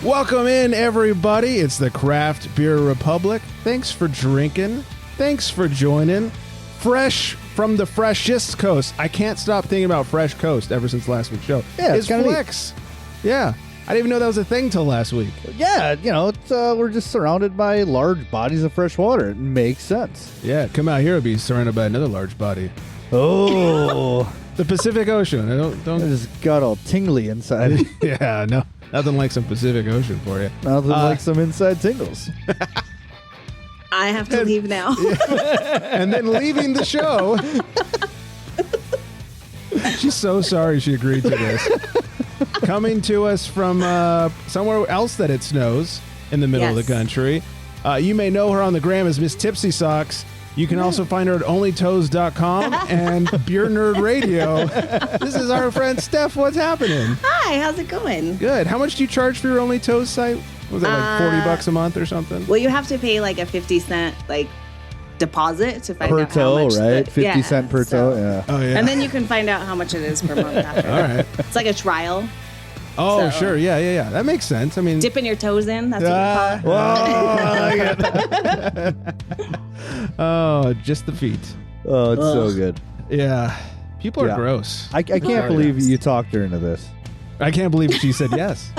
Welcome in, everybody. It's the Craft Beer Republic. Thanks for drinking. Thanks for joining. Fresh from the freshest coast. I can't stop thinking about Fresh Coast ever since last week's show. Yeah, it's Flex. Yeah. I didn't even know that was a thing till last week. Yeah, you know, we're just surrounded by large bodies of fresh water. It makes sense. Yeah, come out here and be surrounded by another large body. Oh. The Pacific Ocean. I I just got all tingly inside. Yeah, no. Nothing like some Pacific Ocean for you. Nothing like some inside tingles. I have to leave now. And then leaving the show. She's so sorry she agreed to this. Coming to us from somewhere else that it snows in the middle of the country. You may know her on the gram as Miss Tipsy Socks. You can also find her at onlytoes.com and Beer Nerd Radio. This is our friend Steph. What's happening? Hi, how's it going? Good. How much do you charge for your Only Toes site? Was it like $40 a month or something? Well, you have to pay like a 50-cent deposit to find per out toe, how much right? 50 cent per toe, yeah. Oh, yeah. And then you can find out how much it is per month after. All right. It's like a trial. Oh, So- sure. Yeah. That makes sense. I mean, Dipping your toes in, that's what we call it. Oh, just the feet. Oh, it's so good. Yeah. People are Yeah. gross. I can't believe you talked her into this. I can't believe she said yes.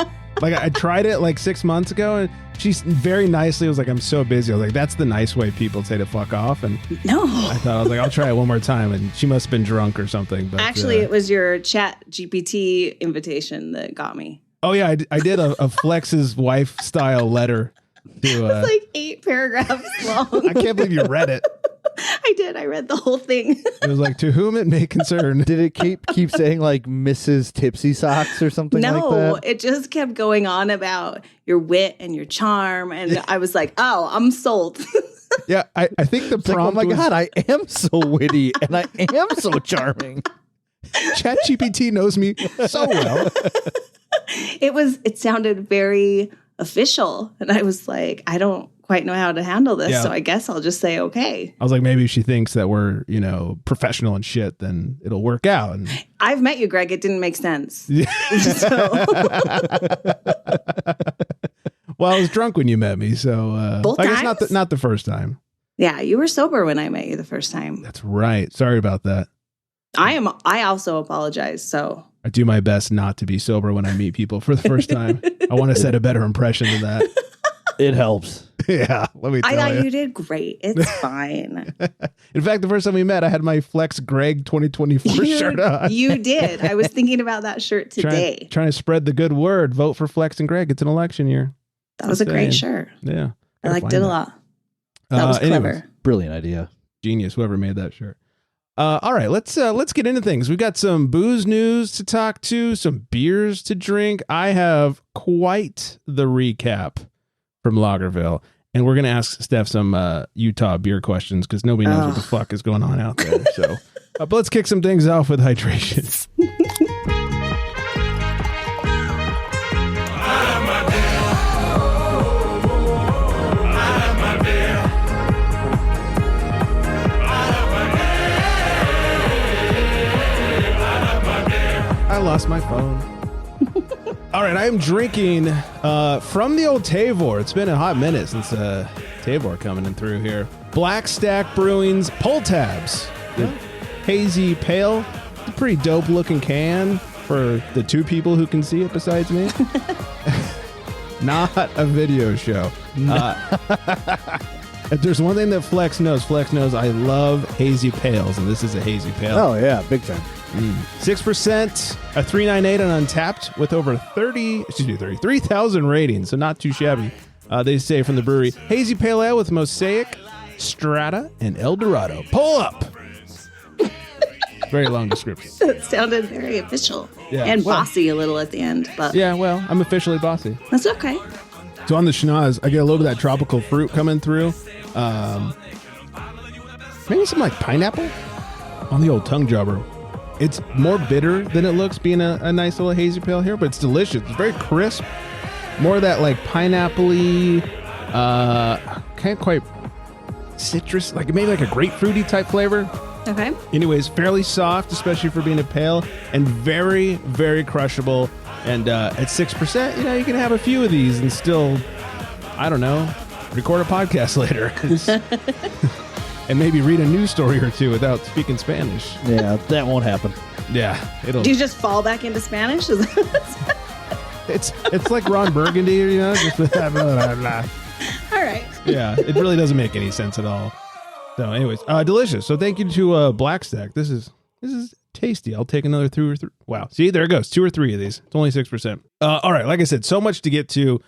Like, I tried it like 6 months ago, and she very nicely was like, I'm so busy. I was like, that's the nice way people say to fuck off. And No. I was like, I'll try it one more time. And she must have been drunk or something. But Actually, it was your chat GPT invitation that got me. oh, yeah. I did a Flex's wife style letter to. It's like 8 paragraphs long. I can't believe you read it. I did. I read the whole thing. It was like, to whom it may concern. Did it keep saying like Mrs. Tipsy Socks or something like No, that? it just kept going on about your wit and your charm. And I was like, oh, I'm sold. Yeah, I think the It's like, prompt oh my was, God, I am so witty and I am so charming. ChatGPT knows me so well. It sounded very official. And I was like, I don't quite know how to handle this. Yeah. So I guess I'll just say, okay. I was like, maybe if she thinks that we're, professional and shit, then it'll work out. And I've met you, Greg. It didn't make sense. yeah. So, Well, I was drunk when you met me, so Both I guess times? not the first time. yeah, you were sober when I met you the first time. That's right. Sorry about that. I also apologize. So I do my best not to be sober when I meet people for the first time. I want to set a better impression than that. It helps. Yeah, let me tell I thought you. you did great. It's fine. In fact, the first time we met, I had my Flex Greg 2024 shirt on. You did. I was thinking about that shirt today. Trying to spread the good word. Vote for Flex and Greg. It's an election year. That was a great shirt. Yeah. I liked it a lot. That was clever. Anyways, Brilliant idea. genius, whoever made that shirt. All right, let's get into things. We've got some booze news to talk to, some beers to drink. I have quite the recap from Lagerville, and we're going to ask Steph some Utah beer questions because nobody knows what the fuck is going on out there. So, but let's kick some things off with hydration. I lost my phone. All right, I am drinking from the old Tavor. It's been a hot minute since Tavor coming in through here. Black Stack Brewing's Pull Tabs. The hazy pale. It's a pretty dope looking can for the two people who can see it besides me. Not a video show. If there's one thing that Flex knows I love hazy pales, and this is a hazy pale. Oh, yeah, big time. 6%, a 398 on Untapped with over 33,000 ratings, so not too shabby. They say from the brewery, hazy pale ale with Mosaic, Strata, and El Dorado. Pull up. Very long description. It sounded very official Yeah, and well- bossy a little at the end, but Yeah, well, I'm officially bossy. that's okay. So on the schnoz, I get a little bit of that tropical fruit coming through. Maybe some like pineapple on the old tongue jobber. It's more bitter than it looks, being a nice little hazy pale here, but it's delicious. It's very crisp. More of that like pineapple-y, can't quite citrus, like maybe like a grapefruity type flavor. Okay. Anyways, fairly soft, especially for being a pale, and very, very crushable. And at 6%, you can have a few of these and still, I don't know, record a podcast later. And maybe read a news story or two without speaking Spanish. Yeah, that won't happen. Yeah, it'll. Do you just fall back into Spanish? It's like Ron Burgundy, just blah, blah, blah. All right. Yeah, it really doesn't make any sense at all. So, anyways, delicious. So, thank you to Black Stack. This is tasty. I'll take another 2 or 3. Wow. See, there it goes. 2 or 3 of these. It's only 6%. All right. Like I said, so much to get to.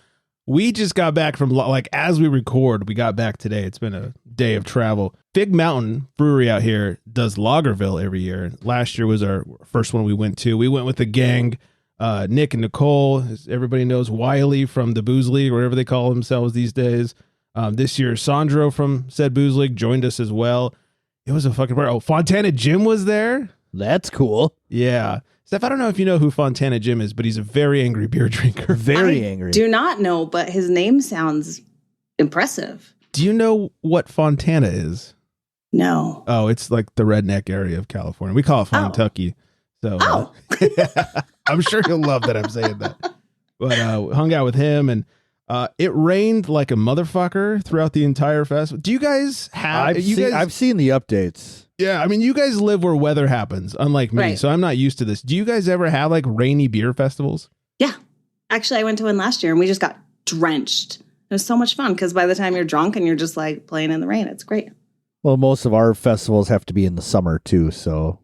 We just got back from, as we record, we got back today. It's been a day of travel. Fig Mountain Brewery out here does Lagerville every year. Last year was our first one we went to. We went with the gang, Nick and Nicole. As everybody knows, Wiley from the Booze League, or whatever they call themselves these days. This year, Sandro from said Booze League joined us as well. It was a fucking party. Oh, Fontana Jim was there. That's cool. Yeah. Steph, I don't know if you know who Fontana Jim is, but he's a very angry beer drinker. Very angry. Do not know, but his name sounds impressive. Do you know what Fontana is? No. Oh, it's like the redneck area of California. We call it Fontucky. So I'm sure you'll love that I'm saying that. But hung out with him, and it rained like a motherfucker throughout the entire festival. Do you guys have... I've seen the updates. Yeah, I mean, you guys live where weather happens, unlike me, so I'm not used to this. Do you guys ever have like rainy beer festivals? Yeah. Actually, I went to one last year and we just got drenched. It was so much fun because by the time you're drunk and you're just like playing in the rain, it's great. Well, most of our festivals have to be in the summer too, so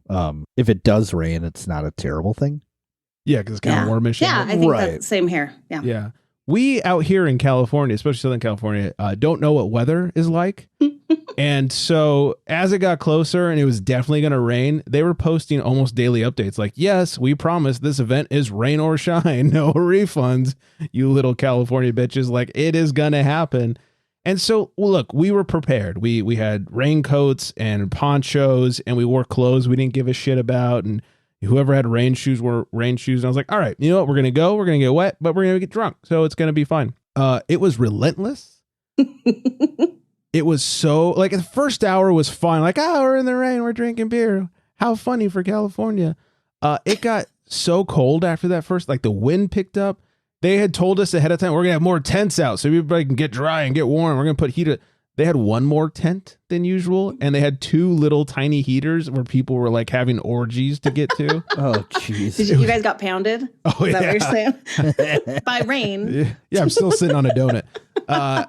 if it does rain, it's not a terrible thing. Yeah, because it's kind of warmish. Yeah, I think that's the same here. Yeah. Yeah. We out here in California, especially Southern California, don't know what weather is like. And so as it got closer and it was definitely going to rain, they were posting almost daily updates like, yes, we promise this event is rain or shine. No refunds, you little California bitches. Like, it is going to happen. And so, look, we were prepared. We had raincoats and ponchos, and we wore clothes we didn't give a shit about. And whoever had rain shoes wore rain shoes. And I was like, all right, you know what? We're going to go. We're going to get wet, but we're going to get drunk. So it's going to be fine. It was relentless. It was so, like, the first hour was fine. Like, oh, we're in the rain. We're drinking beer. How funny for California. It got so cold after that first, like, the wind picked up. They had told us ahead of time, we're going to have more tents out so everybody can get dry and get warm. We're going to put heat. They had one more tent than usual, and they had 2 little tiny heaters where people were like having orgies to get to. Oh, jeez. You guys got pounded? Oh, Is that yeah. what you're saying? By rain. Yeah, I'm still sitting on a donut.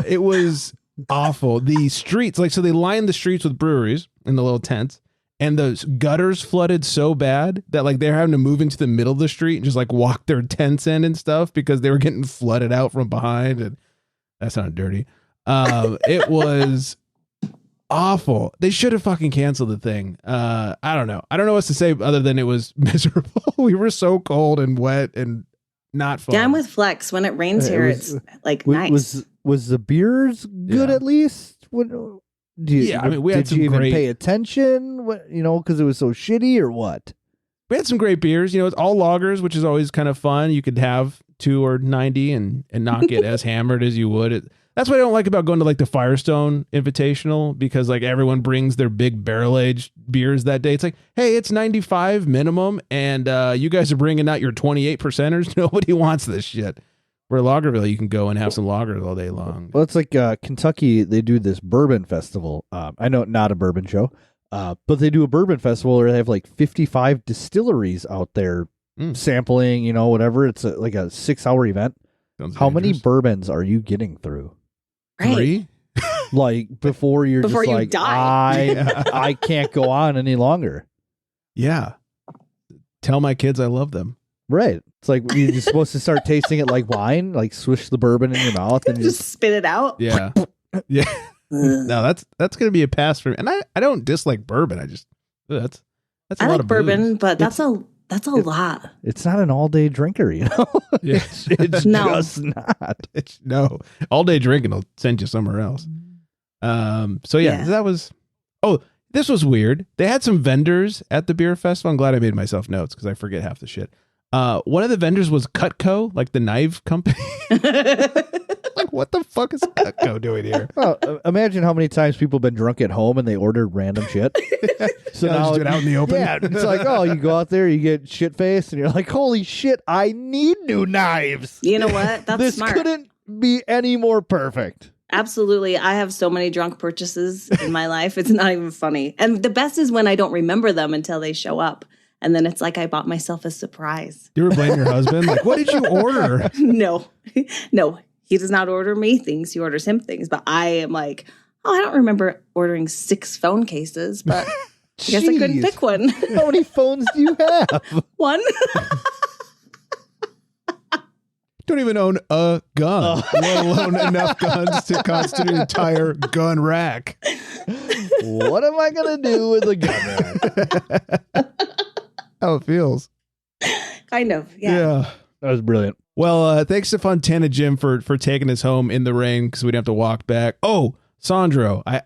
It was awful. The streets, so they lined the streets with breweries in the little tents, and the gutters flooded so bad that like they're having to move into the middle of the street and just like walk their tents in and stuff because they were getting flooded out from behind. And that sounded dirty. It was awful. They should have fucking canceled the thing. I don't know. I don't know what to say other than it was miserable. We were so cold and wet and not fun. Yeah, I'm with Flex. When it rains here, it's like nice. Was the beers good at least? What, I mean, we had some did you even great... pay attention? What, because it was so shitty or what? We had some great beers. It's all lagers, which is always kind of fun. You could have 2 or 90 and not get as hammered as you would. That's what I don't like about going to like the Firestone Invitational, because like everyone brings their big barrel-aged beers that day. It's like, hey, it's 95 minimum, and you guys are bringing out your 28%ers. Nobody wants this shit. Where Lagerville, you can go and have some lagers all day long. Well, it's like Kentucky. They do this bourbon festival. I know, not a bourbon show, but they do a bourbon festival where they have like 55 distilleries out there sampling, whatever. It's like a 6-hour event. Sounds How dangerous. many bourbons are you getting through? Right. 3? Like before you're Before just you like, die. I can't go on any longer. Yeah. Tell my kids I love them. Right. It's like you're just supposed to start tasting it like wine, like swish the bourbon in your mouth and Just spit it out. Yeah. Yeah. No, that's going to be a pass for me. And I don't dislike bourbon. I just, that's a I lot like of bourbon, booze. but that's a lot. It's not an all-day drinker, Yeah. it's No. just not. No, all day drinking will send you somewhere else. So yeah, that was, this was weird. They had some vendors at the beer festival. I'm glad I made myself notes because I forget half the shit. One of the vendors was Cutco, like the knife company. Like, what the fuck is Cutco doing here? Well, imagine how many times people have been drunk at home and they ordered random shit. So Yeah, now just do it out in the open. Yeah, it's like, oh, you go out there, you get shit faced, and you're like, holy shit, I need new knives. You know what? That's This smart. couldn't be any more perfect. Absolutely. I have so many drunk purchases in my life. It's not even funny. And the best is when I don't remember them until they show up. And then it's like I bought myself a surprise. You ever blame your husband? Like, what did you order? No, he does not order me things. He orders him things. But I am like, oh, I don't remember ordering 6 phone cases, but I guess I couldn't Jeez. pick one. How many phones do you have? One. Don't even own a gun, let alone enough guns to constitute an entire gun rack. What am I going to do with a gun rack? How it feels. Kind of. Yeah. That was brilliant. Well, thanks to Fontana Jim for taking us home in the rain because we didn't have to walk back. Oh, Sandro. I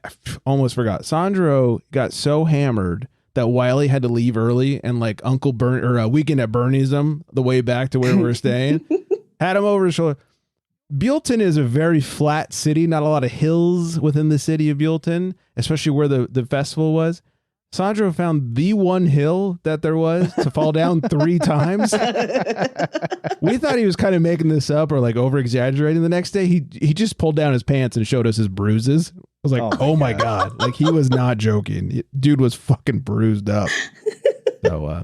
almost forgot. Sandro got so hammered that Wiley had to leave early, and like Uncle Bern or Weekend at Bernie's him the way back to where we were staying. Had him over his shoulder. Buellton is a very flat city, not a lot of hills within the city of Buellton, especially where the festival was. Sandro found the one hill that there was to fall down 3 times. We thought he was kind of making this up or like over exaggerating. The next day, he just pulled down his pants and showed us his bruises. I was like, oh my God. Like, he was not joking. Dude was fucking bruised up. So,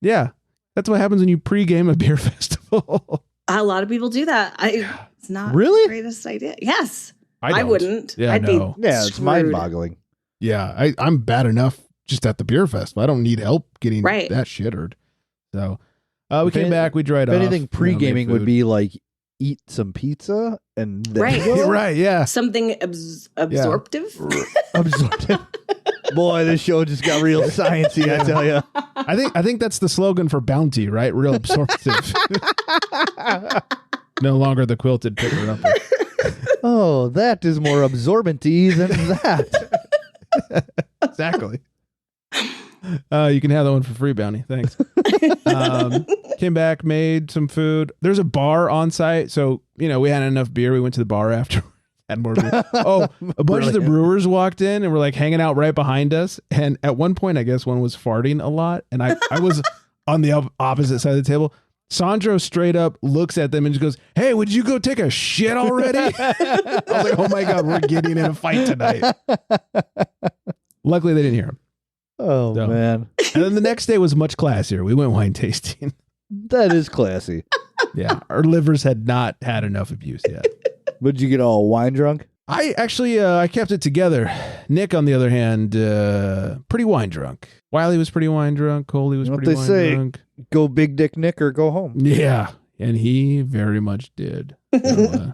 yeah, that's what happens when you pregame a beer festival. A lot of people do that. It's not Really? the greatest idea. Yes. I don't. wouldn't. Yeah, I'd no. be Yeah, it's screwed. mind-boggling. Yeah, I'm bad enough just at the beer festival. I don't need help getting Right. that shittered. So we If came any- back, we dried If off. anything, made pre-gaming would food. be like eat some pizza and then Right. go. Right, yeah. Something absorptive. Absorptive. Boy, this show just got real sciencey, I tell you. I think that's the slogan for Bounty, right? Real absorptive. No longer the quilted picker upper. Oh, that is more absorbenty than that. Exactly. You can have that one for free, Bounty. Thanks. Came back, made some food. There's a bar on site, so we had enough beer. We went to the bar after. Had more beer. Oh, a bunch of the brewers walked in and were like hanging out right behind us. And at one point, I guess one was farting a lot, and I was on the opposite side of the table. Sandro straight up looks at them and just goes, "Hey, would you go take a shit already?" I was like, "Oh my God, we're getting in a fight tonight." Luckily, they didn't hear him. Oh, So. man. And then the next day was much classier. We went wine tasting. That is classy. Yeah, our livers had not had enough abuse yet. Would you get all wine drunk? I actually, I kept it together. Nick, on the other hand, pretty wine drunk. Wiley was pretty wine drunk. Coley was What pretty they wine say. drunk. Go big dick Nick or go home. Yeah, and he very much did. So,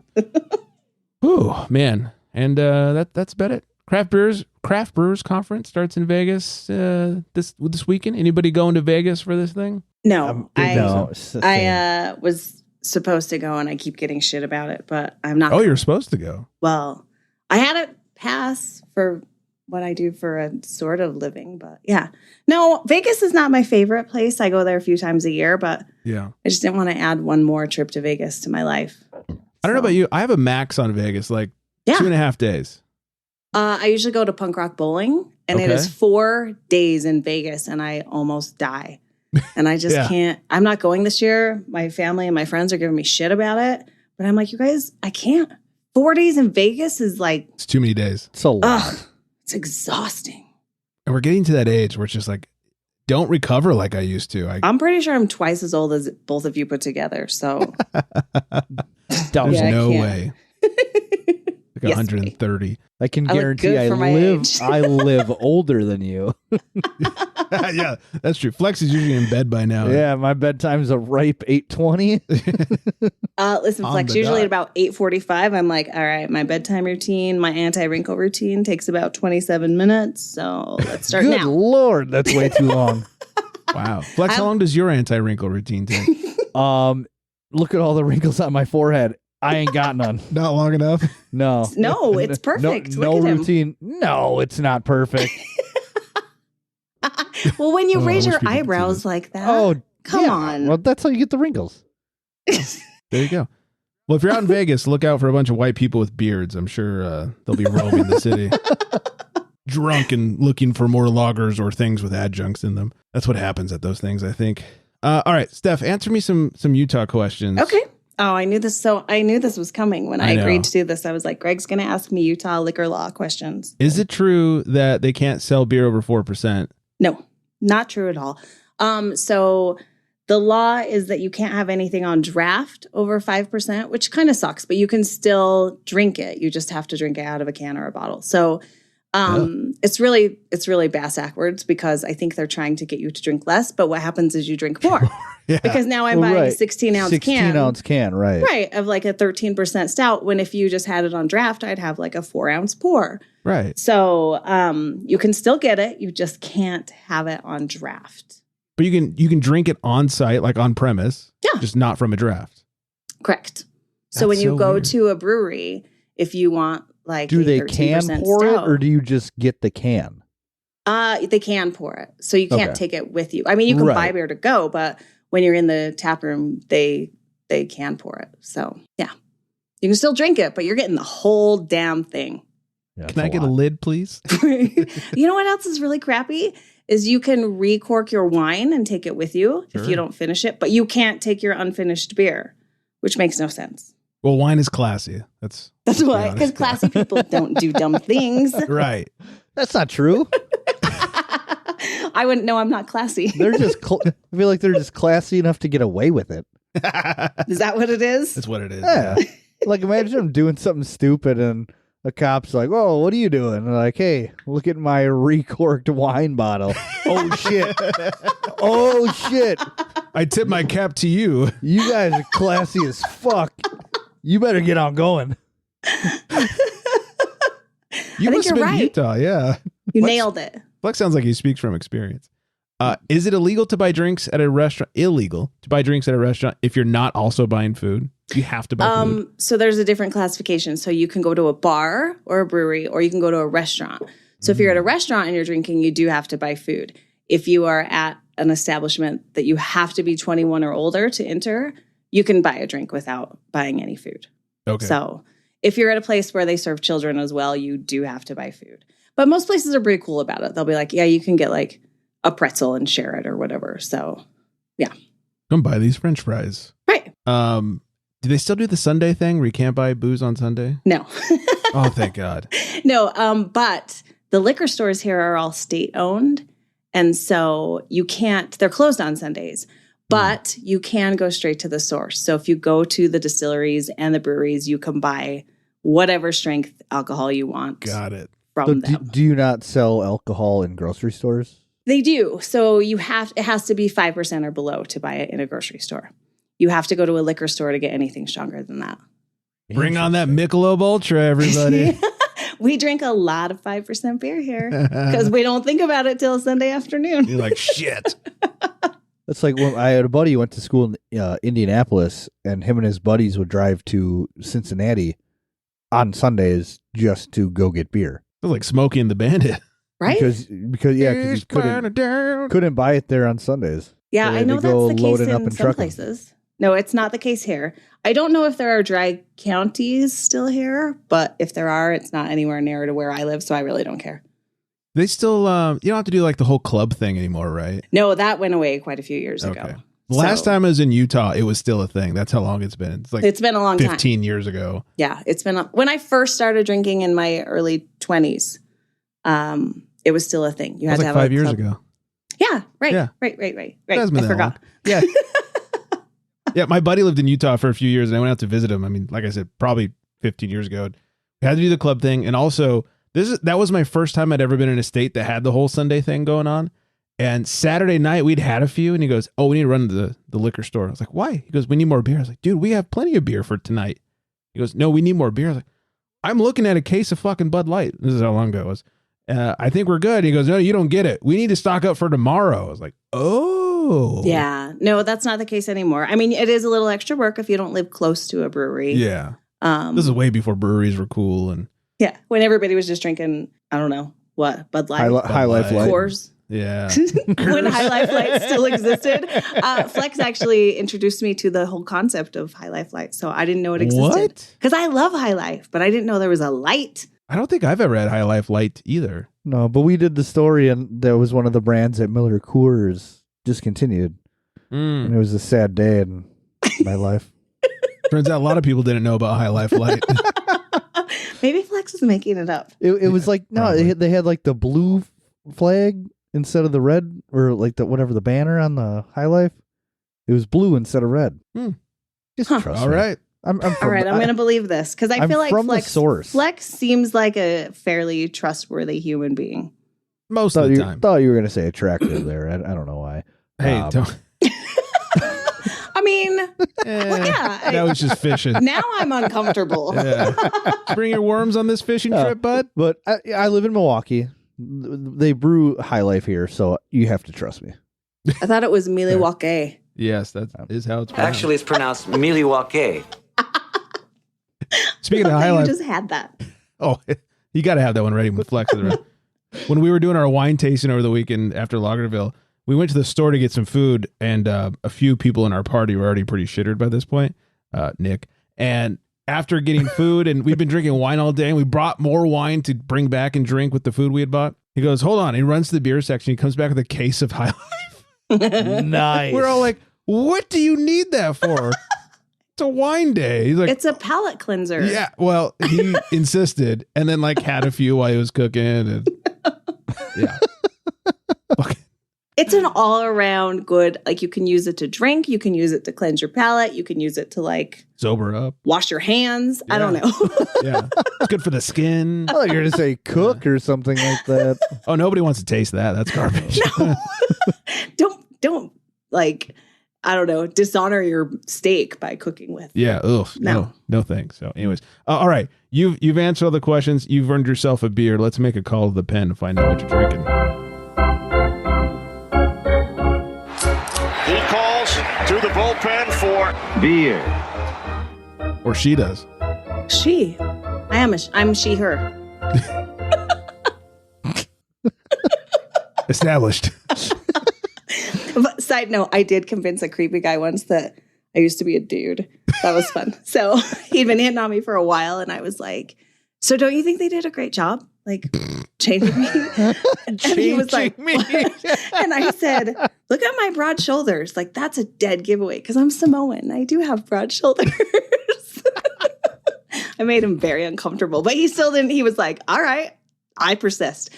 oh man, and that's about it. Craft Brewers Conference starts in Vegas this weekend. Anybody going to Vegas for this thing? No, No. I was supposed to go and I keep getting shit about it, but I'm not. Oh, you're supposed to go. Well, I had it pass for what I do for a sort of living, but yeah. No, Vegas is not my favorite place. I go there a few times a year, but Yeah. I just didn't want to add one more trip to Vegas to my life. I don't know about you. I have a max on Vegas, like Yeah. 2.5 days. I usually go to punk rock bowling, and it Okay. is 4 days in Vegas, and I almost die. And I just Yeah. can't. I'm not going this year. My family and my friends are giving me shit about it, but I'm like, you guys, I can't. 4 days in Vegas is like, It's too many days. It's a lot. ugh, it's exhausting. And we're getting to that age where it's just like, don't recover like I used to. I'm pretty sure I'm twice as old as both of you put together. So There's Yeah, I no can't. way. Like Yes, 130. I can I look guarantee good I for my live age. I live older than you. Yeah, that's true. Flex is usually in bed by now. Yeah, my bedtime's a ripe 8:20. listen, On Flex, the usually dot. at about 8:45, I'm like, all right, my bedtime routine, my anti-wrinkle routine takes about 27 minutes. So let's start Good now. Lord, that's way too long. Wow. Flex, how long does your anti-wrinkle routine take? Look at all the wrinkles on my forehead. I ain't got none. Not long enough. No. No, it's perfect. No, Look at him. routine. No, it's not perfect. Well, when you Oh, I raise wish your people could see eyebrows this. like that, Oh, come yeah. on. Well, that's how you get the wrinkles. There you go. Well, if you're out in Vegas, look out for a bunch of white people with beards. I'm sure they'll be roaming the city. Drunk and looking for more loggers or things with adjuncts in them. That's what happens at those things, I think. All right, Steph, answer me some Utah questions. Okay. Oh, I knew this. So I knew this was coming when I agreed to do this. I was like, Greg's going to ask me Utah liquor law questions. Is it true that they can't sell beer over 4%? No, not true at all. So the law is that you can't have anything on draft over 5%, which kind of sucks, but you can still drink it. You just have to drink it out of a can or a bottle. So it's really bass backwards because I think they're trying to get you to drink less, but what happens is you drink more. Yeah. Because now I'm buying a 16-ounce can. 16-ounce can, right. Right, of like a 13% stout, when if you just had it on draft, I'd have like a 4-ounce pour. Right. So you can still get it. You just can't have it on draft. But you can drink it on site, like on premise. Yeah. Just not from a draft. Correct. So when you go to a brewery, if you want like do they can pour stout, it or do you just get the can? They can pour it. So you can't take it with you. I mean, you can buy beer to go, but when you're in the tap room, they can pour it. So yeah, you can still drink it, but you're getting the whole damn thing. Yeah, can I get a lid, please? You know what else is really crappy? Is you can recork your wine and take it with you if you don't finish it, but you can't take your unfinished beer, which makes no sense. Well, wine is classy. That's why, because classy people don't do dumb things. Right. That's not true. I wouldn't know. I'm not classy. They're just. I feel like they're just classy enough to get away with it. Is that what it is? That's what it is. Yeah. Like imagine them doing something stupid and the cop's like, "Oh, what are you doing?" And they're like, "Hey, look at my recorked wine bottle." Oh shit! Oh shit! I tip my cap to you. You guys are classy as fuck. You better get on going. You must have been right. Utah, yeah. You nailed it. Flex sounds like he speaks from experience. Is it illegal to buy drinks at a restaurant? Illegal to buy drinks at a restaurant if you're not also buying food? You have to buy food. So there's a different classification. So you can go to a bar or a brewery, or you can go to a restaurant. So if you're at a restaurant and you're drinking, you do have to buy food. If you are at an establishment that you have to be 21 or older to enter, you can buy a drink without buying any food. Okay. So if you're at a place where they serve children as well, you do have to buy food. But most places are pretty cool about it. They'll be like, yeah, you can get like a pretzel and share it or whatever. So, yeah. Come buy these French fries. Right. Do they still do the Sunday thing where you can't buy booze on Sunday? No. Oh, thank God. No, but the liquor stores here are all state owned. And so you can't, they're closed on Sundays, but you can go straight to the source. So if you go to the distilleries and the breweries, you can buy whatever strength alcohol you want. Got it. From them. Do you not sell alcohol in grocery stores? They do. So it has to be 5% or below to buy it in a grocery store. You have to go to a liquor store to get anything stronger than that. Bring on that Michelob Ultra, everybody. We drink a lot of 5% beer here because we don't think about it till Sunday afternoon. You're like, shit. That's like when I had a buddy who went to school in Indianapolis, and him and his buddies would drive to Cincinnati on Sundays just to go get beer. It was like Smokey and the Bandit. Right? Because you couldn't buy it there on Sundays. Yeah, So they I had know to that's go the load case it up in and some truck 'em. places. No, it's not the case here. I don't know if there are dry counties still here, but if there are, it's not anywhere near to where I live, so I really don't care. They still, you don't have to do like the whole club thing anymore, right? No, that went away quite a few years ago. The last time I was in Utah, it was still a thing. That's how long it's been. It's like it's been a long 15 time. years ago. Yeah, it's been when I first started drinking in my early 20s. It was still a thing. You That had was to like have 5 years ago. Yeah, right. Yeah. Right. Hasn't been I that forgot. long. Yeah. Yeah, my buddy lived in Utah for a few years, and I went out to visit him. I mean, like I said, probably 15 years ago. We had to do the club thing, and also that was my first time I'd ever been in a state that had the whole Sunday thing going on. And Saturday night we'd had a few, and he goes, "Oh, we need to run to the liquor store." I was like, "Why?" He goes, "We need more beer." I was like, "Dude, we have plenty of beer for tonight." He goes, "No, we need more beer." I was like, "I'm looking at a case of fucking Bud Light." This is how long ago it was. I think we're good. He goes, "No, you don't get it. We need to stock up for tomorrow." I was like, "Oh, Yeah, no, that's not the case anymore. I mean, it is a little extra work if you don't live close to a brewery. yeah." This is way before breweries were cool, and Yeah, when everybody was just drinking, I don't know what, Bud Light, High Life Light. Coors. Yeah. when High Life Light still existed. Flex actually introduced me to the whole concept of High Life Light. So I didn't know it existed. What? Because I love High Life, but I didn't know there was a light. I don't think I've ever had High Life Light either. No, but we did the story, and there was one of the brands that Miller Coors discontinued. And it was a sad day in my life. Turns out a lot of people didn't know about High Life Light. Maybe Flex was making it up. It was like, no, they had like the blue flag instead of the red, or like the banner on the High Life. It was blue instead of red. Just trust All me. right. I'm going to believe this because I feel like Flex seems like a fairly trustworthy human being. Most of the time. Thought you were going to say attractive there. I don't know why. Hey, don't. I mean, well, yeah. That was just fishing. Now I'm uncomfortable. Yeah. Bring your worms on this fishing trip, bud. But I live in Milwaukee. They brew High Life here, so you have to trust me. I thought it was Milwaukee. Yes, that is how it's pronounced. Actually, it's pronounced Milwaukee. Speaking of High You Life, just had that. oh, you got to have that one ready when Flex is around. When we were doing our wine tasting over the weekend after Lagerville, we went to the store to get some food, and a few people in our party were already pretty shittered by this point, Nick. And after getting food, and we'd been drinking wine all day, and we brought more wine to bring back and drink with the food we had bought. He goes, hold on. He runs to the beer section. He comes back with a case of High Life. Nice. We're all like, what do you need that for? It's a wine day. He's like, It's a palate cleanser. yeah. Well, he insisted, and then like had a few while he was cooking, and yeah. Okay. It's an all around good, like you can use it to drink, you can use it to cleanse your palate, you can use it to like Sober up. wash your hands. Yeah. I don't know. Yeah. It's good for the skin. I thought you were going to say cook or something like that. Oh, nobody wants to taste that. That's garbage. Don't like, I don't know, dishonor your steak by cooking with. Yeah. Ugh. No thanks. So anyways, all right. You've answered all the questions. You've earned yourself a beer. Let's make a call to the pen to find out what you're drinking. He calls to the bullpen for Beer. Or she does. She. I'm she, her. Established. But side note, I did convince a creepy guy once that I used to be a dude. That was fun. So he'd been hitting on me for a while, and I was like, so don't you think they did a great job? Like, changing me? And he was like, me. and I said, look at my broad shoulders. Like, that's a dead giveaway because I'm Samoan. I do have broad shoulders. I made him very uncomfortable, but he still didn't. He was like, all right, I persist.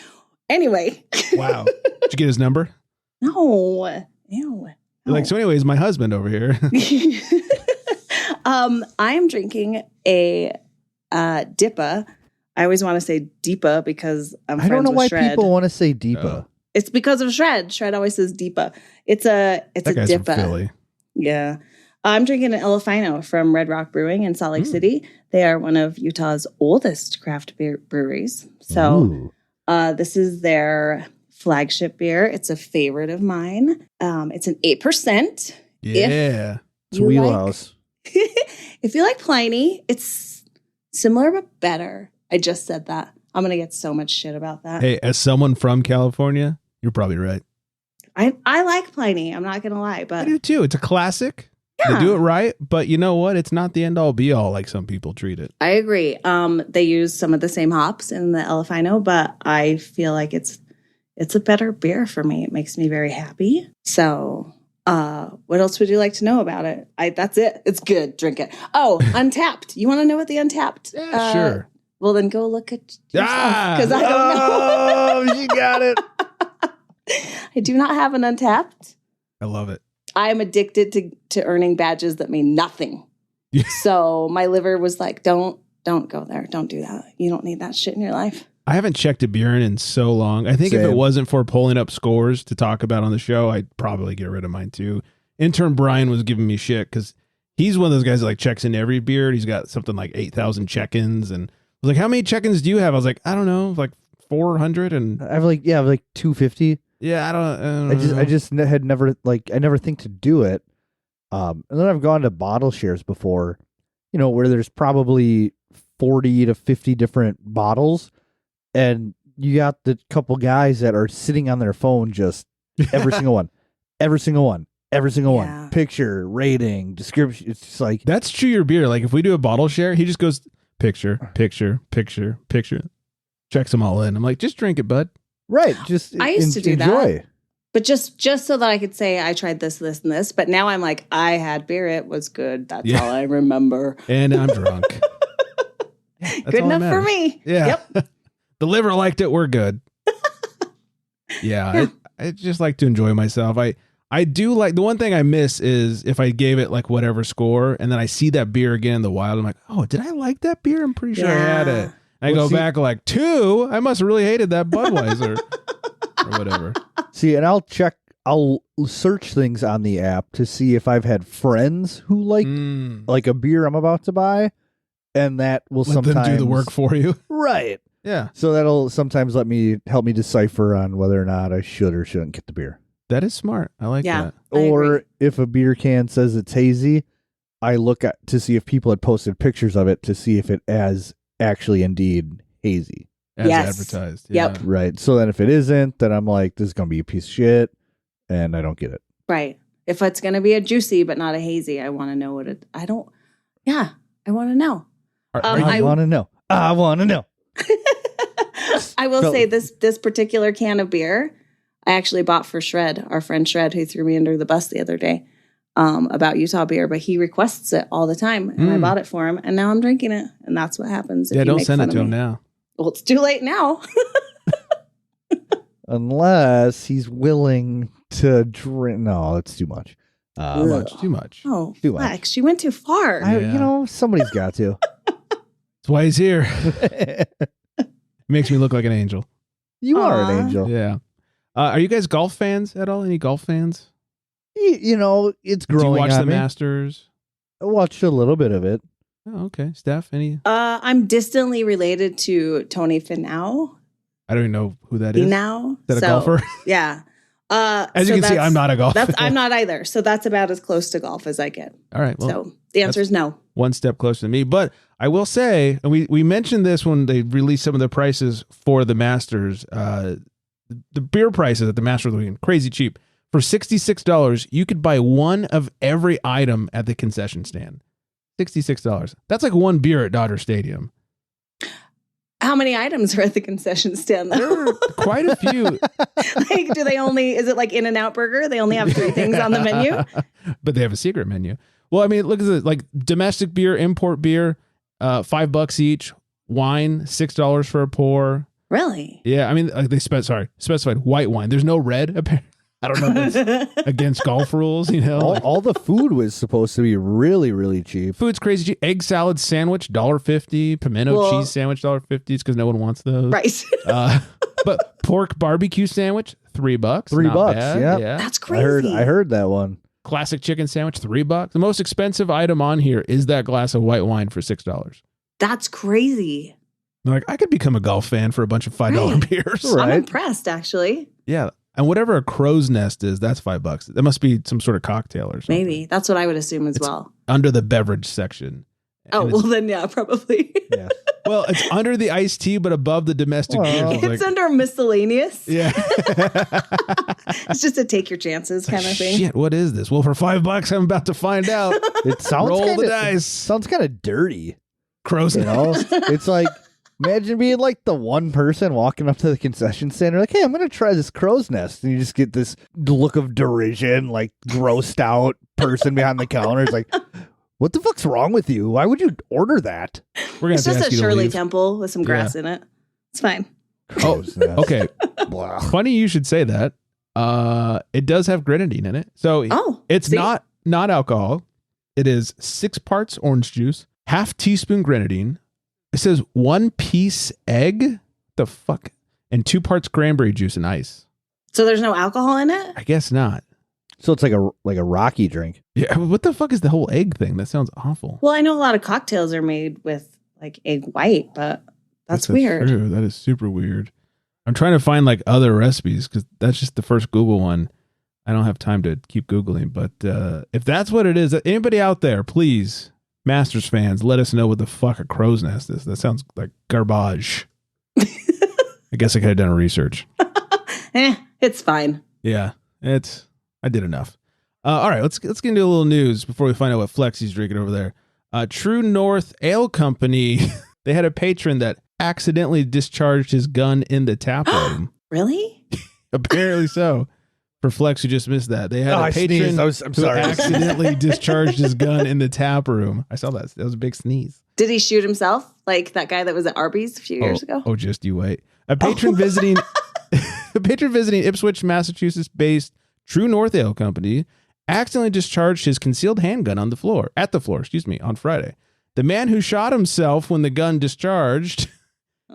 Anyway. Wow. Did you get his number? No. Ew. You're like, so anyways, my husband over here. I am drinking a Dippa. I always want to say Deepa because I'm friends with Shred. I don't know why people want to say Deepa. It's because of Shred. Shred always says Deepa. It's a Guy's from Dippa. Philly. Yeah. I'm drinking an Elefino from Red Rock Brewing in Salt Lake City. They are one of Utah's oldest craft beer breweries. So this is their flagship beer. It's a favorite of mine. It's an 8%. Yeah. It's a wheelhouse. If you like Pliny, it's similar but better. I just said that. I'm going to get so much shit about that. Hey, as someone from California, you're probably right. I like Pliny. I'm not going to lie, I but do too. It's a classic. Yeah. They do it right, but you know what? It's not the end all be all like some people treat it. I agree. They use some of the same hops in the Elefino, but I feel like it's a better beer for me. It makes me very happy. So, what else would you like to know about it? That's it. It's good. Drink it. Oh, Untapped. You want to know what the Untapped? Yeah, sure. Well, then go look at yourself because I don't know. Oh, she got it. I do not have an Untapped. I love it. I am addicted to earning badges that mean nothing. Yeah. So my liver was like, don't go there. Don't do that. You don't need that shit in your life. I haven't checked a beer in so long. I think if it Same. wasn't for pulling up scores to talk about on the show, I'd probably get rid of mine too. Intern Brian was giving me shit because he's one of those guys that like checks in every beer. He's got something like 8,000 check-ins. And I was like, how many check-ins do you have? I was like, I don't know, like 400. And I have like 250. yeah, I don't know. I just had never I never think to do it. And then I've gone to bottle shares before, where there's probably 40 to 50 different bottles, and you got the couple guys that are sitting on their phone, just every single one, every single one, every single one. Picture, rating, description. It's just like that's true. Your beer. Like if we do a bottle share, he just goes picture, picture, picture, picture, checks them all in. I'm like, just drink it, bud. Right. Just I used to do enjoy. that. But just so that I could say I tried this, this, and this. But now I'm like, I had beer. It was good. That's all I remember. And I'm drunk. Good enough for me. Yeah. Yep. The liver liked it. We're good. Yeah. I just like to enjoy myself. I do like, the one thing I miss is if I gave it like whatever score and then I see that beer again in the wild, I'm like, oh, did I like that beer? I'm pretty sure I had it. And I go back like 2. I must have really hated that Budweiser or whatever. See, and I'll search things on the app to see if I've had friends who like a beer I'm about to buy, and that will Let sometimes them do the work for you. Right. Yeah. So that'll sometimes help me decipher on whether or not I should or shouldn't get the beer. That is smart. I like that. Or if a beer can says it's hazy, I look at to see if people had posted pictures of it to see if it is actually indeed hazy. As advertised. Yeah. Yep. Right. So then if it isn't, then I'm like, this is going to be a piece of shit, and I don't get it. Right. If it's going to be a juicy but not a hazy, I want to know what it. I want to know. I want to know. I want to know. I will say this particular can of beer, I actually bought for Shred, our friend Shred, who threw me under the bus the other day about Utah beer, but he requests it all the time, and I bought it for him, and now I'm drinking it, and that's what happens. Yeah, don't send it to him now. Well, it's too late now. Unless he's willing to drink. No, it's too much. Too much. Oh, Too much. Flex, you went too far. Somebody's got to. That's why he's here. Makes me look like an angel. You are an angel. Yeah. Are you guys golf fans at all? Any golf fans? It's growing. Do you watch on the me. Masters? I watched a little bit of it. Oh, okay. Steph, any? I'm distantly related to Tony Finau. I don't even know who that is. Finau. Is that a golfer? Yeah. As you can see, I'm not a golfer. I'm not either. So that's about as close to golf as I get. All right. Well, so the answer is no. One step closer to me. But I will say, and we mentioned this when they released some of the prices for the Masters. The beer prices at the Masters were crazy cheap. For $66, you could buy one of every item at the concession stand. $66. That's like one beer at Dodger Stadium. How many items are at the concession stand? There are quite a few. Is it like In-N-Out Burger? They only have 3 things on the menu? But they have a secret menu. Well, I mean, look at it. Like domestic beer, import beer, $5 each. Wine, $6 for a pour. Really? Yeah, I mean, they specified white wine. There's no red, apparently. I don't know if it's against golf rules, All the food was supposed to be really, really cheap. Food's crazy cheap. Egg salad sandwich, $1.50. Pimento cheese sandwich, $1.50. It's because no one wants those. Right. But pork barbecue sandwich, $3. $3, yeah. That's crazy. I heard that one. Classic chicken sandwich, $3. The most expensive item on here is that glass of white wine for $6. That's crazy. Like, I could become a golf fan for a bunch of $5 beers. Right. I'm impressed, actually. Yeah. And whatever a crow's nest is, that's $5. That must be some sort of cocktail or something. Maybe. That's what I would assume as well. Under the beverage section. Oh, well then, yeah, probably. Yeah. Well, it's under the iced tea, but above the domestic beer. It's under miscellaneous. Yeah. It's just to take your chances kind of thing. Shit, what is this? Well, for $5, I'm about to find out. It sounds Roll the dice. Sounds kind of dirty. Crow's nest. It's like, imagine being like the one person walking up to the concession stand, like, hey, I'm going to try this crow's nest. And you just get this look of derision, like grossed out person behind the counter. It's like, what the fuck's wrong with you? Why would you order that? We're gonna It's have to just ask a you to Shirley leave. Temple with some grass in it. It's fine. Crow's nest. Okay. Blah. Funny you should say that. It does have grenadine in it. So it's see? not alcohol. It is 6 parts orange juice, half teaspoon grenadine. It says 1 piece egg. The fuck? And 2 parts cranberry juice and ice. So there's no alcohol in it? I guess not. So it's like a rocky drink. Yeah. What the fuck is the whole egg thing? That sounds awful. Well, I know a lot of cocktails are made with like egg white, but that's weird. True. That is super weird. I'm trying to find like other recipes because that's just the first Google one. I don't have time to keep Googling, but if that's what it is, anybody out there, please, Masters fans, let us know what the fuck a crow's nest is. That sounds like garbage. I guess I could have done research. It's fine. Yeah, I did enough. All right, let's get into a little news before we find out what Flexy's drinking over there. True North Ale Company, they had a patron that accidentally discharged his gun in the tap room. Really? Apparently so. For Flex, who just missed that. They had a patron I'm who sorry. accidentally discharged his gun in the tap room. I saw that. That was a big sneeze. Did he shoot himself? Like that guy that was at Arby's a few years ago? Oh, just you wait. A patron visiting Ipswich, Massachusetts-based True North Ale Company accidentally discharged his concealed handgun on the floor, on Friday. The man who shot himself when the gun discharged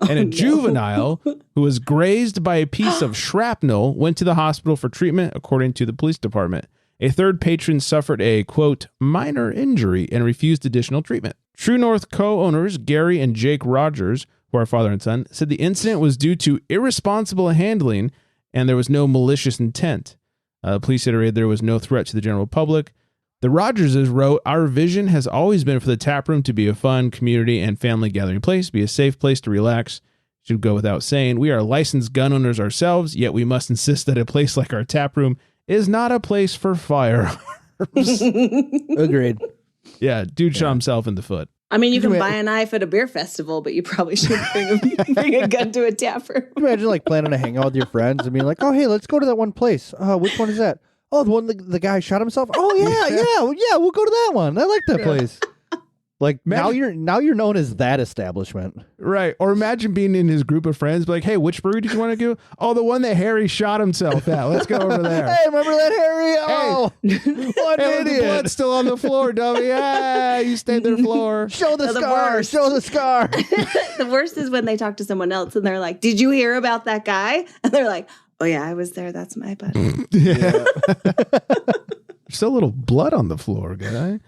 and a juvenile who was grazed by a piece of shrapnel went to the hospital for treatment, according to the police department. A third patron suffered a, quote, minor injury and refused additional treatment. True North co-owners Gary and Jake Rogers, who are father and son, said the incident was due to irresponsible handling and there was no malicious intent. Police iterated there was no threat to the general public. The Rogerses wrote, "Our vision has always been for the tap room to be a fun community and family gathering place, be a safe place to relax. Should go without saying. We are licensed gun owners ourselves, yet we must insist that a place like our tap room is not a place for firearms." Agreed. Yeah, dude shot himself in the foot. I mean, you can buy a knife at a beer festival, but you probably shouldn't bring a gun to a tap room. Imagine like planning to hang out with your friends and being like, "Oh, hey, let's go to that one place. Which one is that? Oh, the one the guy shot himself. Oh yeah, we'll go to that one. I like that place." Like now you're known as that establishment, right? Or imagine being in his group of friends, be like, "Hey, which brewery did you want to go? Oh, the one that Harry shot himself at. Let's go over there." Hey, remember that Harry? Oh, what Hey, an the idiot! blood's still on the floor, dummy. Yeah, you stayed there floor. Show the The scar. worst. Show the scar. The worst is when they talk to someone else and they're like, "Did you hear about that guy?" And they're like, "Oh yeah, I was there. That's my buddy." Yeah. There's still a little blood on the floor, guy.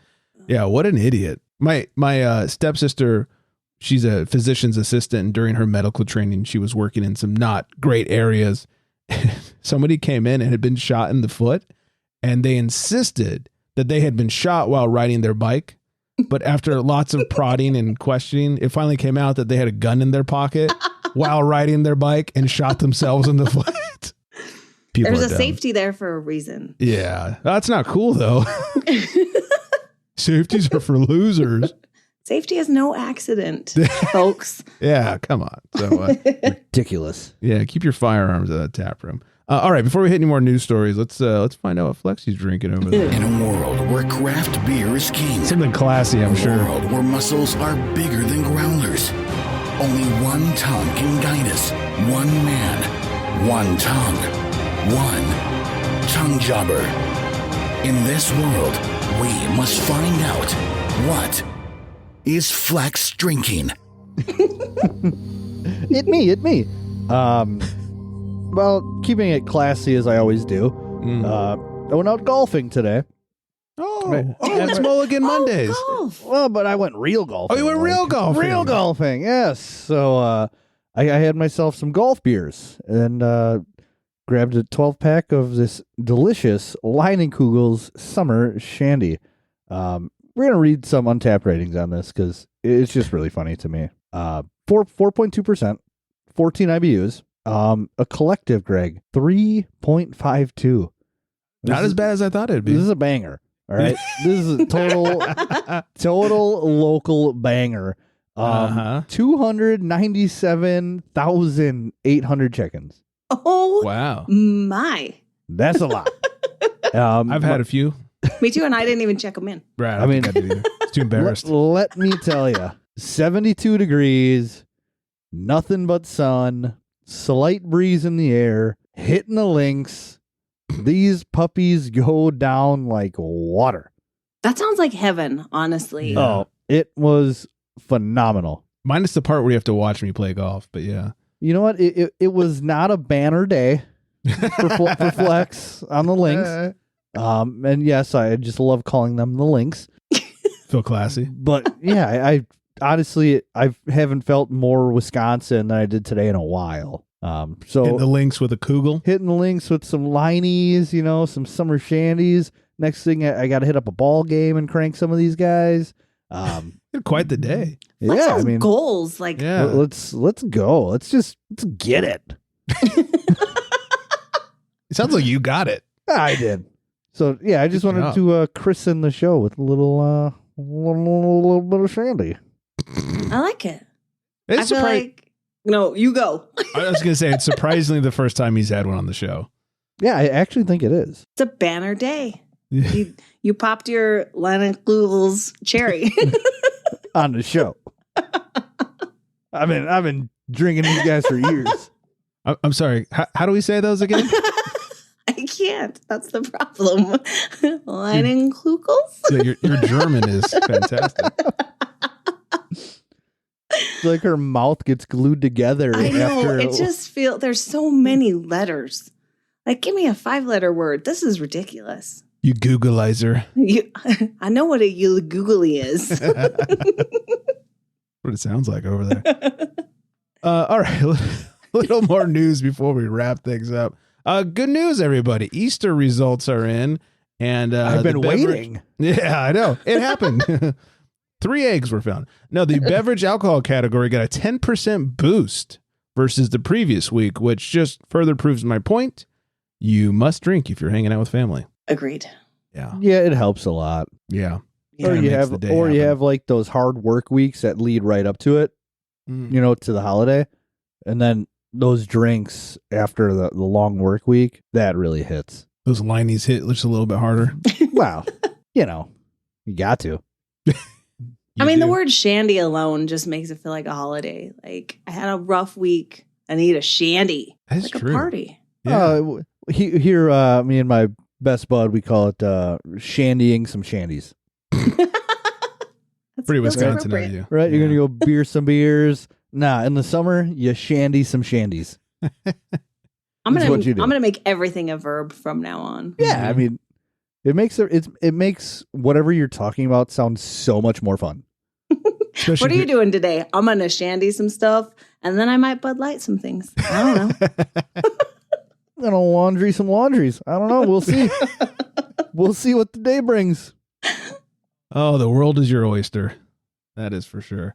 Yeah, what an idiot. My stepsister, she's a physician's assistant, and during her medical training, she was working in some not great areas. Somebody came in and had been shot in the foot, and they insisted that they had been shot while riding their bike. But after lots of prodding and questioning, it finally came out that they had a gun in their pocket while riding their bike and shot themselves in the foot. People There's are a dumb. safety there for a reason. Yeah, that's not cool though. Safeties are for losers. Safety is no accident, folks. Yeah, come on. So, Ridiculous. yeah, keep your firearms at that tap room. All right, before we hit any more news stories, let's find out what Flexy's drinking over there. In a world where craft beer is king. Something classy, I'm A sure. world where muscles are bigger than growlers. Only one tongue can guide us. One man, one tongue, one tongue jobber. In this world, we must find out what is Flex drinking. It me. Well, keeping it classy as I always do. I went out golfing today. It's Mulligan Mondays. Oh, golf. Well, but I went real golfing. Oh, you went real golfing. Real golfing, yes. So I had myself some golf beers and grabbed a 12-pack of this delicious Leinenkugel's Summer Shandy. We're going to read some Untapped ratings on this because it's just really funny to me. 4.2%, 14 IBUs. A collective, Greg, 3.52. Not as bad as I thought it'd be. This is a banger. All right. This is a total local banger. 297,800 check-ins. Oh, Wow. my. That's a lot. I've had a few. Me too, and I didn't even check them in. Brad, I mean, I did either. It's too embarrassed. Let me tell you, 72 degrees, nothing but sun, slight breeze in the air, hitting the links. These puppies go down like water. That sounds like heaven, honestly. Yeah. Oh, it was phenomenal. Minus the part where you have to watch me play golf, but yeah. You know what? It was not a banner day for Flex on the links. And yes, I just love calling them the links. Feel classy. But yeah, I honestly, I haven't felt more Wisconsin than I did today in a while. So Hitting the links with a Kugel. hitting the links with some Lineys, some summer shandies. Next thing, I got to hit up a ball game and crank some of these guys. Had quite the day. Flex Yeah, those I mean, goals. Like, Yeah. let's go. Let's get it. It sounds like you got it. I did. So yeah, I just Good wanted job. to christen the show with a little bit of shandy. I like it. It's I feel surprising. like, no, you go. I was going to say, it's surprisingly the first time he's had one on the show. Yeah, I actually think it is. It's a banner day. You popped your Lagerville's cherry. On the show. I've been drinking these guys for years. I'm sorry. How do we say those again? I can't. That's the problem. Leinenkugels? Yeah, your German is fantastic. It's like her mouth gets glued together. I know. After It just feels there's so many letters. Like, give me a 5-letter word. This is ridiculous. You Googleizer. I know what a googly is. What it sounds like over there. All right. A little more news before we wrap things up. Good news, everybody. Easter results are in. And I've been waiting. Yeah, I know. It happened. 3 eggs were found. No, the beverage alcohol category got a 10% boost versus the previous week, which just further proves my point. You must drink if you're hanging out with family. Agreed. Yeah. Yeah, it helps a lot. Yeah. Or Kinda you makes have the day you happen. have like those hard work weeks that lead right up to it, to the holiday. And then those drinks after the long work week, that really hits. Those linings hit just a little bit harder. Wow. You got to. I mean, You the do. word shandy alone just makes it feel like a holiday. Like, I had a rough week. I need a shandy. That's like true. a party. Yeah. Here, me and my best bud, we call it shandying some shandies. That's Pretty feels Wisconsin of appropriate. you. Right? You're going to go beer some beers. Nah, in the summer, you shandy some shandies. I'm That's gonna what you do. I'm gonna make everything a verb from now on. Yeah, I mean, it makes whatever you're talking about sound so much more fun. Especially What are if you doing today? I'm gonna shandy some stuff, and then I might Bud Light some things. I don't know. I'm gonna laundry some laundries. I don't know. We'll see. We'll see what the day brings. Oh, the world is your oyster. That is for sure.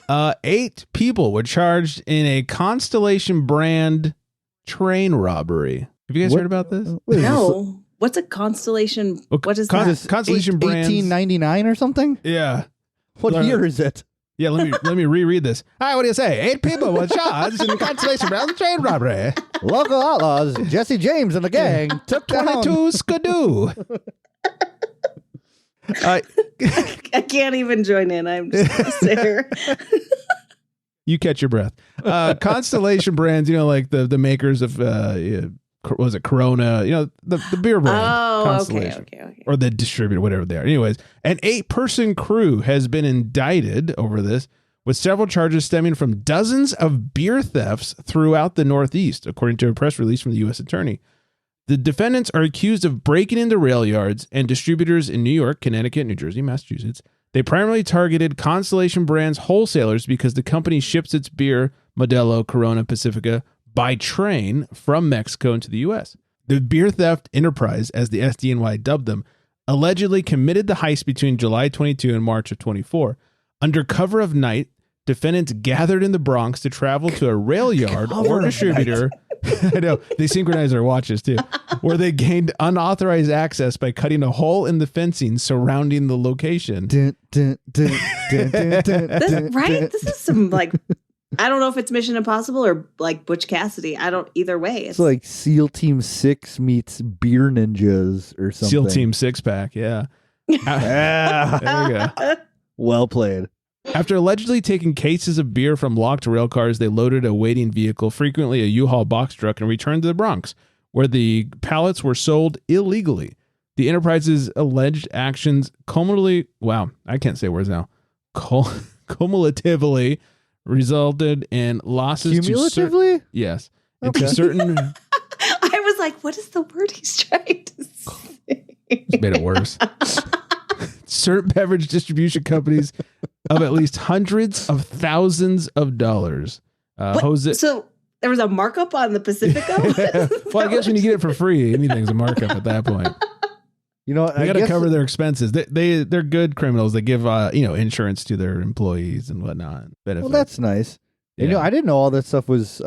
8 people were charged in a Constellation brand train robbery. Have you guys What? heard about this? What is this? No. What's a constellation? Oh, What is con- that? Constellation brands. 1899 or something? Yeah. What Learn- year is it? Yeah, let me reread this. Hi, what do you say? 8 people were charged in a Constellation brand train robbery. Local outlaws, Jesse James and the gang took down. 22 skidoo. I can't even join in. I'm just gonna sit here. You catch your breath. Constellation brands, like the makers of was it Corona? The beer brand. Oh, Constellation. okay. Or the distributor, whatever they are. Anyways, an 8-person crew has been indicted over this, with several charges stemming from dozens of beer thefts throughout the Northeast, according to a press release from the U.S. Attorney. The defendants are accused of breaking into rail yards and distributors in New York, Connecticut, New Jersey, Massachusetts. They primarily targeted Constellation Brands wholesalers because the company ships its beer, Modelo, Corona, Pacifica, by train from Mexico into the U.S. The beer theft enterprise, as the SDNY dubbed them, allegedly committed the heist between July 22 and March of 24. Under cover of night, defendants gathered in the Bronx to travel to a rail yard or distributor. I know, they synchronize their watches too, where they gained unauthorized access by cutting a hole in the fencing surrounding the location. Right? This is some I don't know if it's Mission Impossible or like Butch Cassidy. I don't either way. It's like SEAL Team 6 meets Beer Ninjas or something. SEAL Team 6-pack, yeah. There you go. Well played. After allegedly taking cases of beer from locked rail cars, they loaded a waiting vehicle, frequently a U-Haul box truck, and returned to the Bronx, where the pallets were sold illegally. The enterprise's alleged actions cumulatively resulted in losses Cumulatively? yes. Okay. Into certain I was like, what is the word he's trying to say? It's made it worse. Certain beverage distribution companies of at least hundreds of thousands of dollars. Jose, So there was a markup on the Pacifico? well, I guess when you get it for free, anything's a markup at that point. You know, They got to cover their expenses. They're good criminals. They give insurance to their employees and whatnot. Benefits. Well, that's nice. Yeah. You know, I didn't know all that stuff was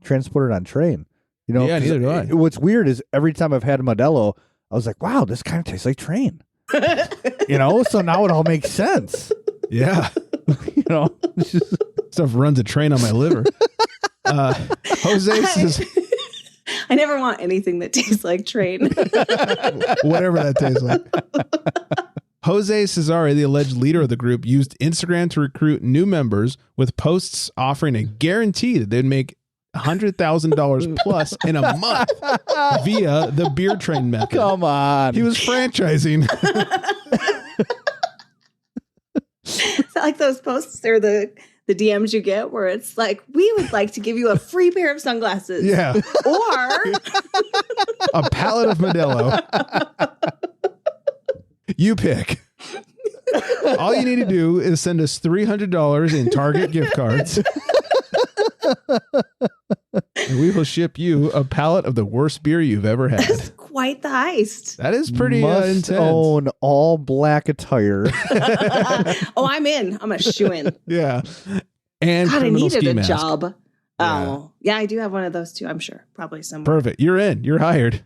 transported on train. You know, yeah, neither do I. What's weird is every time I've had a Modelo, I was like, wow, this kind of tastes like train. You know, so now it all makes sense. Yeah. You know, Stuff runs a train on my liver. Jose says, I never want anything that tastes like train. whatever that tastes like. Jose Cesare, the alleged leader of the group, used Instagram to recruit new members with posts offering a guarantee that they'd make $100,000 plus in a month via the beer train method. come on. He was franchising. Is that like those posts or the DMs you get where it's like, we would like to give you a free pair of sunglasses. Yeah. Or A pallet of Modelo. You pick. All you need to do is send us $300 in Target gift cards. And we will ship you a pallet of the worst beer you've ever had. that's quite the heist. That is pretty Must intense. own all black attire. Oh, I'm in. I'm a shoe-in. Yeah. And God, I criminal needed ski a mask. job. Yeah. Oh, yeah, I do have one of those too, I'm sure. Probably somewhere. Perfect. You're in. You're hired.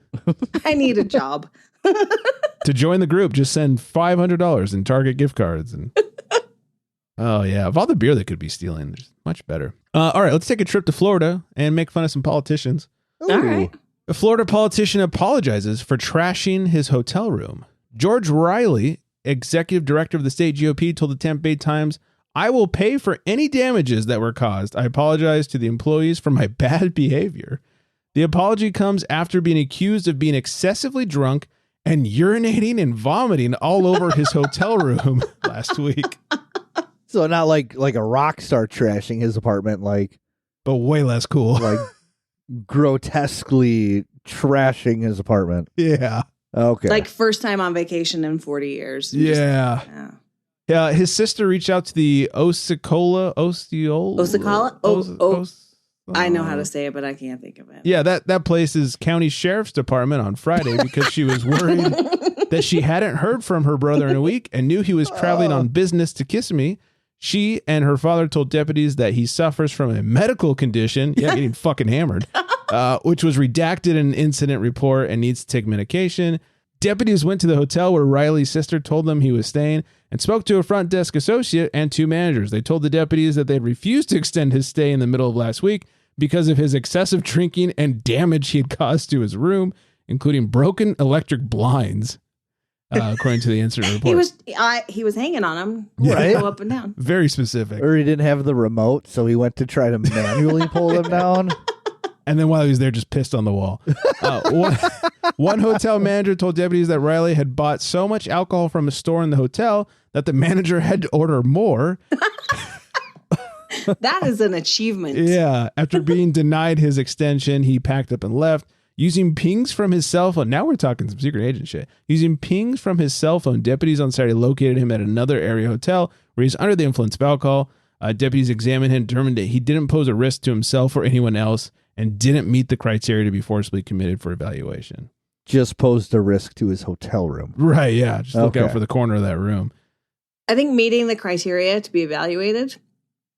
I need a job. To join the group, just send $500 in Target gift cards. And oh, yeah. Of all the beer they could be stealing, there's much better. All right, let's take a trip to Florida and make fun of some politicians. All right. A Florida politician apologizes for trashing his hotel room. George Riley, executive director of the state GOP, told the Tampa Bay Times, "I will pay for any damages that were caused. I apologize to the employees for my bad behavior." The apology comes after being accused of being excessively drunk and urinating and vomiting all over his hotel room last week. So not like a rock star trashing his apartment, But way less cool. like grotesquely trashing his apartment. Yeah. Okay. Like first time on vacation in 40 years. Yeah. Yeah. Yeah. His sister reached out to the Osceola. I know how to say it, but I can't think of it. Yeah, that place's county sheriff's department on Friday because she was worried that she hadn't heard from her brother in a week and knew he was traveling on business to Kissimmee. She and her father told deputies that he suffers from a medical condition, getting fucking hammered, which was redacted in an incident report and needs to take medication. Deputies went to the hotel where Riley's sister told them he was staying and spoke to a front desk associate and two managers. They told the deputies that they had refused to extend his stay in the middle of last week because of his excessive drinking and damage he had caused to his room, including broken electric blinds, according to the incident report. He was hanging on him. Right. Go up and down. Very specific. or he didn't have the remote, so he went to try to manually pull them down. And then while he was there, just pissed on the wall. One hotel manager told deputies that Riley had bought so much alcohol from a store in the hotel that the manager had to order more. That is an achievement. Yeah. After being denied his extension, he packed up and left. Using pings from his cell phone. Now we're talking some secret agent shit. Using pings from his cell phone, deputies on Saturday located him at another area hotel where he's under the influence of alcohol. Deputies examined him, determined that he didn't pose a risk to himself or anyone else and didn't meet the criteria to be forcibly committed for evaluation. Just posed a risk to his hotel room. Right, yeah. Just look out Okay. for the corner of that room. I think meeting the criteria to be evaluated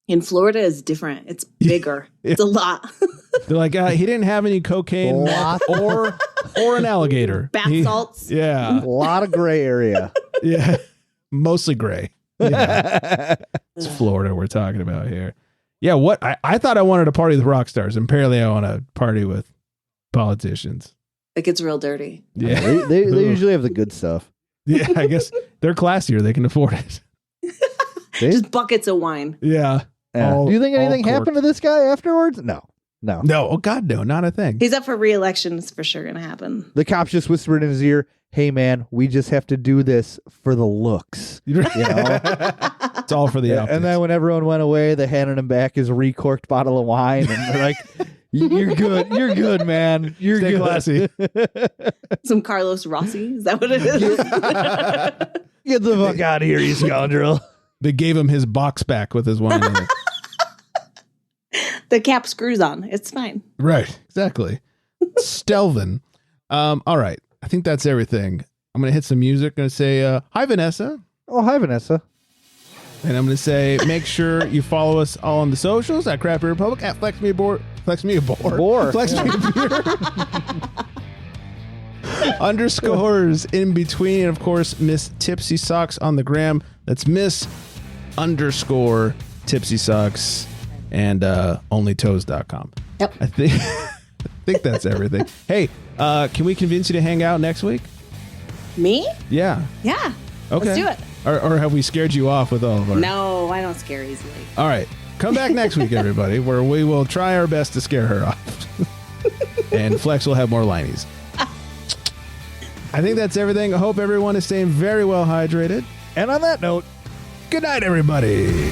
in Florida is different. It's bigger. It's a lot. They're like, he didn't have any cocaine meth, or an alligator. Bath salts. Yeah. A lot of gray area. Yeah. Mostly gray. Yeah. It's Florida we're talking about here. Yeah, what I thought I wanted to party with rock stars, and apparently I want to party with politicians. It gets real dirty. Yeah. They usually have the good stuff. Yeah, I guess they're classier. They can afford it. Just buckets of wine. Yeah. Yeah. Do you think anything happened to this guy afterwards? No. No. Oh, God, no. Not a thing. He's up for re-election. It's for sure going to happen. The cops just whispered in his ear, "Hey, man, we just have to do this for the looks." You know? It's all for the optics. And then when everyone went away, they handed him back his recorked bottle of wine. And they're like, "You're good. You're good, man. You're Stay good." classy. Some Carlos Rossi. Is that what it is? Get the fuck out of here, you scoundrel. They gave him his box back with his wine in it. The cap screws on. It's fine. Right. Exactly. Stelvin. All right. I think that's everything. I'm going to hit some music. I'm going to say, hi, Vanessa. Oh, hi, Vanessa. And I'm going to say, make sure you follow us all on the socials at Craft Beer Republic, at Flex Me a Beer. Flex Me a Beer. Underscores in between. And of course, Miss Tipsy Socks on the gram. That's Miss _ Tipsy Socks and onlytoes.com. Yep. I think that's everything. Hey, can we convince you to hang out next week? Me? Yeah. Yeah. Okay. Let's do it. Or have we scared you off with all of our... No, I don't scare easily. All right. Come back next week, everybody, where we will try our best to scare her off. And Flex will have more lineies. I think that's everything. I hope everyone is staying very well hydrated. And on that note, good night, everybody.